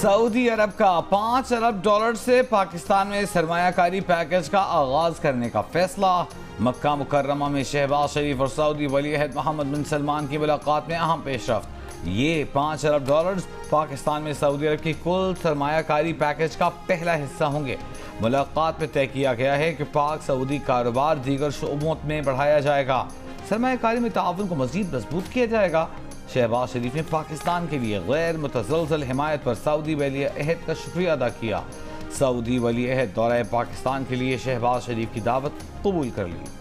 Saudi अरब का $5 अरब से पाकिस्तान में सरमायाकारी पैकेज का आगाज करने का फैसला। मक्का मुकर्रमा में शहबाज शरीफ और सऊदी वली अहद मोहम्मद बिन सलमान की मुलाकात में अहम पेशरफ्त। ये $5 अरब पाकिस्तान में सऊदी अरब की कुल सरमायाकारी पैकेज का पहला हिस्सा होंगे। मुलाकात में तय किया गया है कि पाक सऊदी कारोबार दीगर शोबों में बढ़ाया जाएगा। सरमायाकारी में ताउन को मजीद मजबूत किया जाएगा। शहबाज शरीफ ने पाकिस्तान के लिए गैर मुतज़लज़ल हिमायत पर सऊदी वली अहद का शुक्रिया अदा किया। सऊदी वली अहद दौरे पाकिस्तान के लिए शहबाज शरीफ की दावत कबूल कर ली।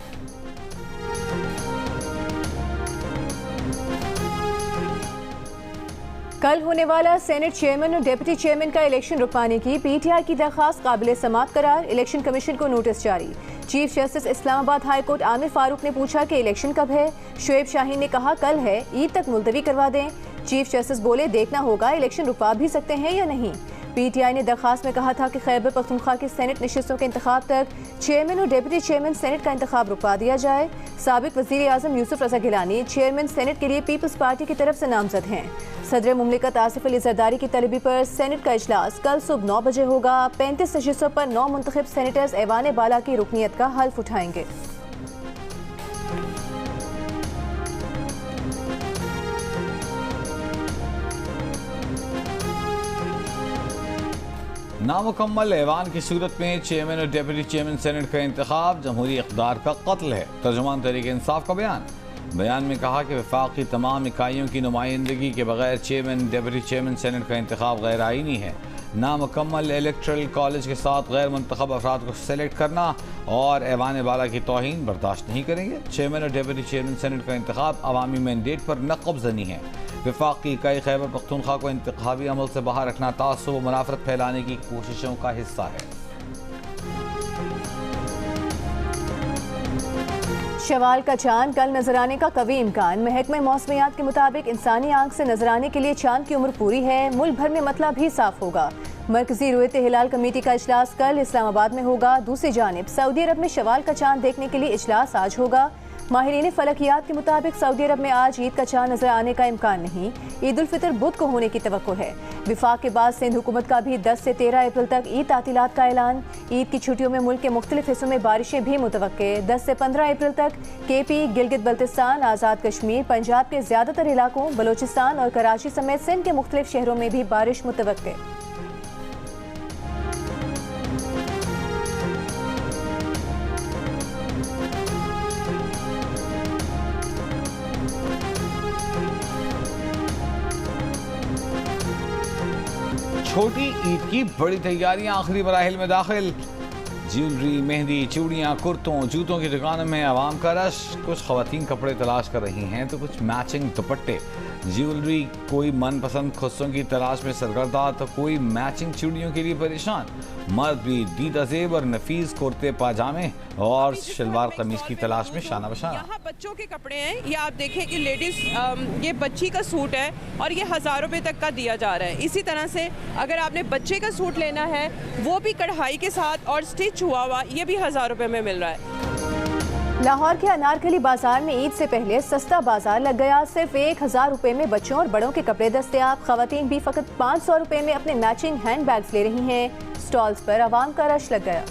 कल होने वाला सेनेट चेयरमैन और डिप्टी चेयरमैन का इलेक्शन रुकवाने की पीटीआई की दरख्वास्त काबिल समाअत करार। इलेक्शन कमीशन को नोटिस जारी। Chief justice Islamabad high court Aamir Farooq ने पूछा कि इलेक्शन कब है। शुएब शाहीन ने कहा कल है, ईद तक मुलतवी करवा दें। चीफ जस्टिस बोले देखना होगा इलेक्शन रुकवा भी सकते हैं या नहीं। पीटीआई ने दरखास्त में कहा था कि खैबर पख्तूनख्वा की सेनेट नशिस्तों के इंतखाब तक चेयरमैन और डिप्टी चेयरमैन सेनेट का इंतखाब रुकवा दिया जाए। साबिक वज़ीर आज़म यूसुफ रज़ा गिलानी चेयरमैन सेनेट के लिए पीपल्स पार्टी की तरफ से नामजद हैं। सदर मुमलिकत आसिफ अली जरदारी की तलबी पर सेनेट का इजलास कल सुबह 9 बजे होगा। 35 नशिस्तों पर 9 मुंतखब सेनेटर्स ऐवान बाला की रुकनीत का हल्फ उठाएंगे। नामुकम्मल ऐवान की सूरत में चेयरमैन और डिप्टी चेयरमैन सेनेट का इंतखाब जमहूरी इक़्तिदार का कत्ल है। तर्जुमान तहरीक इंसाफ का बयान में कहा कि वफाक की तमाम इकाइयों की नुमाइंदगी के बगैर चेयरमैन डिप्टी चेयरमैन सेनेट का इंतखाब गैर आईनी है। नामुकम्मल इलेक्ट्रल कॉलेज के साथ गैर मुंतखब अफराद को सेलेक्ट करना और ऐवान बाला की तौहीन बर्दाश्त नहीं करेंगे। चेयरमैन और डिप्टी चेयरमैन सेनेट का इंतखाब अवामी मैंडेट पर नक़बज़नी है। वफाक की इकाई खैबर पख्तूनख्वा को इंतखाबी अमल से बाहर रखना तासुब व मुनाफरत फैलाने की कोशिशों का हिस्सा है। शवाल का चांद कल नजर आने का कवी इम्कान। महकमे मौसमियात के मुताबिक इंसानी आंख से नजर आने के लिए चांद की उम्र पूरी है। मुल्क भर में मतला भी साफ होगा। मरकजी रुयत हिलाल कमेटी का इजलास कल इस्लामाबाद में होगा। दूसरी जानिब सऊदी अरब में शवाल का चांद देखने के लिए इजलास आज होगा। माहिरीन फलकियात के मुताबिक सऊदी अरब में आज ईद का चांद नजर आने का इम्कान नहीं। ईद उल फितर बुध को होने की तवक्को है। विफाक के बाद सिंध हुकूमत का भी 10 से 13 अप्रैल तक ईद तातीलात का ऐलान। ईद की छुट्टियों में मुल्क के मुख्तलिफ हिस्सों में बारिशें भी मुतवक्के। 10 से 15 अप्रैल तक केपी, गिलगित बल्तिस्तान, आज़ाद कश्मीर, पंजाब के ज़्यादातर इलाकों, बलोचिस्तान और कराची समेत सिंध के मुख्तलिफ शहरों में भी बारिश मुतवक्के। छोटी ईद की बड़ी तैयारियां आखिरी मराहिल में दाखिल। ज्वेलरी, मेहंदी, चूड़ियाँ, कुर्तों, जूतों की दुकानों में आवाम का रश। कुछ ख़वातीन कपड़े तलाश कर रही हैं तो कुछ मैचिंग दुपट्टे। ज्वेलरी, कोई मनपसंद खुस्सों की तलाश में सरगर्दा तो कोई मैचिंग चूड़ियों के लिए परेशान। मर्द भी दीदा ज़ेब और नफीस कुर्ते पाजामे और शलवार कमीज की तलाश में शाना बशाना। यहाँ बच्चों के कपड़े हैं। ये आप देखें कि लेडीज ये बच्ची का सूट है और ये 1000 रुपये तक का दिया जा रहा है। इसी तरह से अगर आपने बच्चे का सूट लेना है वो भी कढ़ाई के साथ और स्टिच हुआ हुआ, ये भी 1000 रुपये में मिल रहा है। लाहौर के अनारकली बाजार में ईद से पहले सस्ता बाजार लग गया। सिर्फ 1000 रुपये में बच्चों और बड़ों के कपड़े दस्तयाब। खवातीन भी फकत 500 रुपये में अपने मैचिंग हैंड बैग्स ले रही हैं। स्टॉल्स पर आवाम का रश लग गया।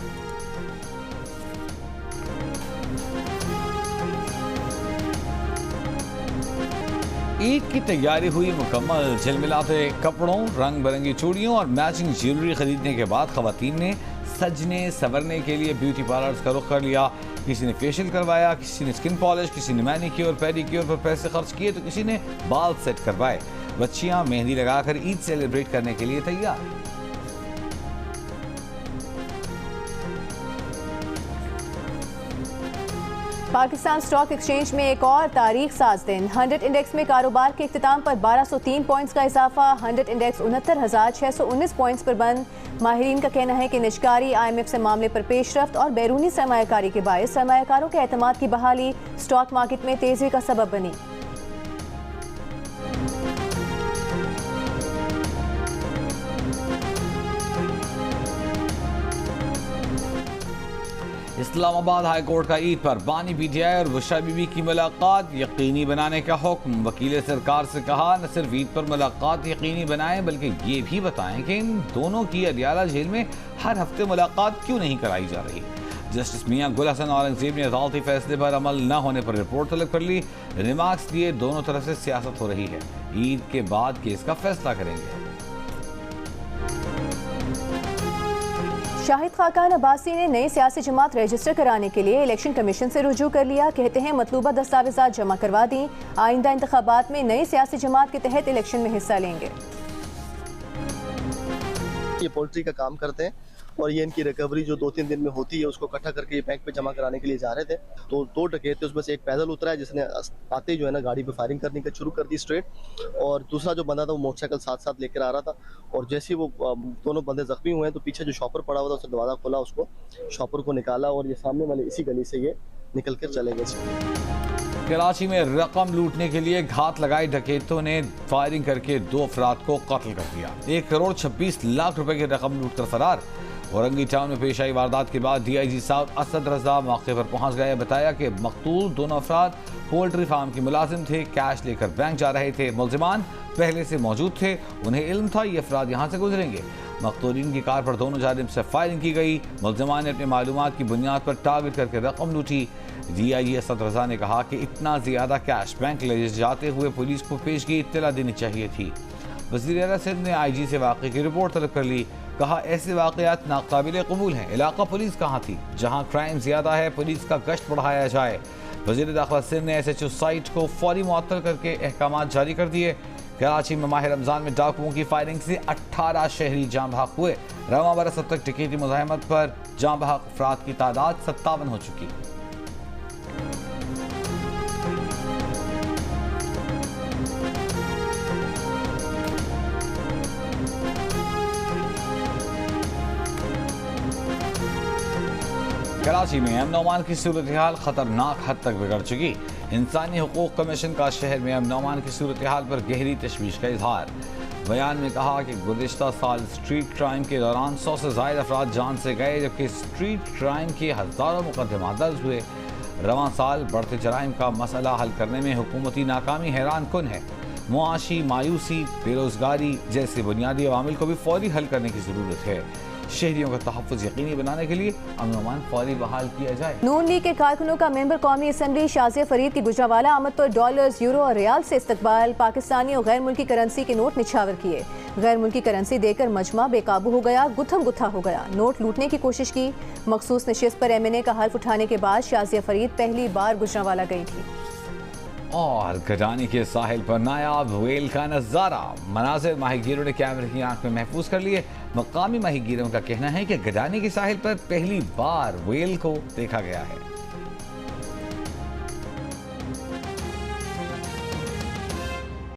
ईद की तैयारी हुई मुकम्मल। झिलमिलाते कपड़ों, रंग बिरंगी चूड़ियों और मैचिंग ज्वेलरी खरीदने के बाद खवातीन ने सजने संवरने के लिए ब्यूटी पार्लर्स का रुख कर लिया। किसी ने फेशियल करवाया, किसी ने स्किन पॉलिश, किसी ने मैनिक्योर पेडिक्योर पर पैसे खर्च किए तो किसी ने बाल सेट करवाए। बच्चियां मेहंदी लगाकर ईद सेलिब्रेट करने के लिए तैयार। पाकिस्तान स्टॉक एक्सचेंज में एक और तारीख साज दिन। 100 इंडेक्स में कारोबार के इख्तिताम पर 1203 पॉइंट्स का इजाफा। 100 इंडेक्स 69,619 पॉइंट्स पर बंद। माहिरीन का कहना है कि निजकारी, IMF से मामले पर पेशरफ्त और बैरूनी सरमायाकारी के बायस सरमायाकारों के एतमाद की बहाली स्टॉक मार्केट में तेजी का सबब बनी। इस्लामाबाद हाई कोर्ट का ईद पर बानी पीटीआई और बुशरा बीबी की मुलाकात यकीनी बनाने का हुक्म। वकील सरकार से कहा न सिर्फ ईद पर मुलाकात यकीनी बनाएं बल्कि ये भी बताएं कि इन दोनों की अदियाला जेल में हर हफ्ते मुलाकात क्यों नहीं कराई जा रही। जस्टिस मियां गुल हसन औरंगजेब ने अदालती फैसले पर अमल न होने पर रिपोर्ट तलब कर ली। रिमार्क्स दिए दोनों तरफ से सियासत हो रही है, ईद के बाद केस का फैसला करेंगे। शाहिद खाकान अब्बासी ने नई सियासी जमात रजिस्टर कराने के लिए इलेक्शन कमीशन से रुजू कर लिया। कहते हैं मतलूबा दस्तावेजात जमा करवा दी, आइंदा इंतखाबात में नई सियासी जमात के तहत इलेक्शन में हिस्सा लेंगे। ये पोल्ट्री का काम करते हैं और ये इनकी रिकवरी जो 2-3 दिन में होती है उसको इकट्ठा करके ये बैंक पे जमा कराने के लिए जा रहे थे। तो 2 डकैत थे, उसमें से एक पैदल उतरा है जिसने आते ही जो है ना गाड़ी पे फायरिंग करने का शुरू कर दी स्ट्रेट, और दूसरा जो बंदा था वो मोटरसाइकिल साथ लेकर आ रहा था। और जैसे ही वो दोनों बंदे जख्मी हुए हैं तो पीछे जो शॉपर पड़ा हुआ था उसने दरवाज़ा खोला, उसको शॉपर को निकाला और ये सामने वाले इसी गली से ये निकल कर चले गए। कराची में रकम लूटने के लिए घात लगाए डकैतों ने फायरिंग करके 2 अफराद को कत्ल कर दिया। 1 करोड़ 26 लाख रुपए की रकम लूट कर फरार। औरंगी टाउन में पेश आई वारदात के बाद डीआईजी साउथ असद रजा मौके पर पहुंच गए। बताया कि मकतूल दोनों अफराद पोल्ट्री फार्म के मुलाजिम थे, कैश लेकर बैंक जा रहे थे। मुलजिमान पहले से मौजूद थे, उन्हें इल्म था ये अफराद यहाँ से गुजरेंगे। मकतूलीन की कार पर दोनों जानिब से फायरिंग की गई। मुलजिमान ने अपनी मालूमात की बुनियाद पर टारगेट करके रकम लूटी। डीआईजी असद रजा ने कहा कि इतना ज्यादा कैश बैंक ले जाते हुए पुलिस को पेश की इत्तला देनी चाहिए थी। वज़ीर आला सिंध ने आईजी से वाक़े की रिपोर्ट तलब कर ली। कहा ऐसे वाक़यात नाकाबिले कबूल हैं। इलाका पुलिस कहाँ थी? जहाँ क्राइम ज्यादा है पुलिस का गश्त बढ़ाया जाए। वज़ीर दाखिला सिंध ने SHO साइट को फौरी मुअत्तल करके अहकामात जारी कर दिए। कराची में माह रमजान में डाकुओं की फायरिंग से 18 शहरी जाँ बहक हुए। रवां बरस अब तक टिकैती मुज़ाहमत पर जाँ बहक अफराद की तादाद 57 हो चुकी। कराची में अमन अमान की सूरत हाल खतरनाक हद तक बिगड़ चुकी। इंसानी हुकूक कमीशन का शहर में अमन अमान की सूरत हाल पर गहरी तशवीश का इजहार। बयान में कहा कि गुज़िश्ता साल स्ट्रीट क्राइम के दौरान 100 से ज़ायद अफराद जान से गए, जबकि स्ट्रीट क्राइम के हज़ारों मुकदमा दर्ज हुए। रवां साल बढ़ते जराइम का मसला हल करने में हुकूमती नाकामी हैरान कुन है। मुआशी मायूसी, बेरोजगारी जैसे बुनियादी अवामिल को भी फौरी हल करने की ज़रूरत है। शहरियों का तहफ़्फ़ुज़ यकीनी बनाने के लिए अमन अमान फौरी बहाल किया जाए। नून लीग के कारकुनों का मेंबर कौमी असम्बली शाज़िया फरीद की गुजरावाला आमद पर डॉलर्स, यूरो और रियाल से इस्तकबाल। पाकिस्तानी और गैर मुल्की करेंसी के नोट निछावर किए। गैर मुल्की करेंसी देकर मजमा बेकाबू हो गया, गुत्थम गुत्था हो गया। नोट लूटने की कोशिश की। मखसूस नशिस्त पर MNA का हल्फ उठाने के बाद शाज़िया फरीद पहली बार गुजरावाला गई थी। और गडानी के साहिल पर नायाब व्हेल का नजारा। मनाजिर माहीगीरों ने कैमरे की आंख में महफूज कर लिए। मकामी माहीगीरों का कहना है कि गडानी के साहिल पर पहली बार व्हेल को देखा गया है।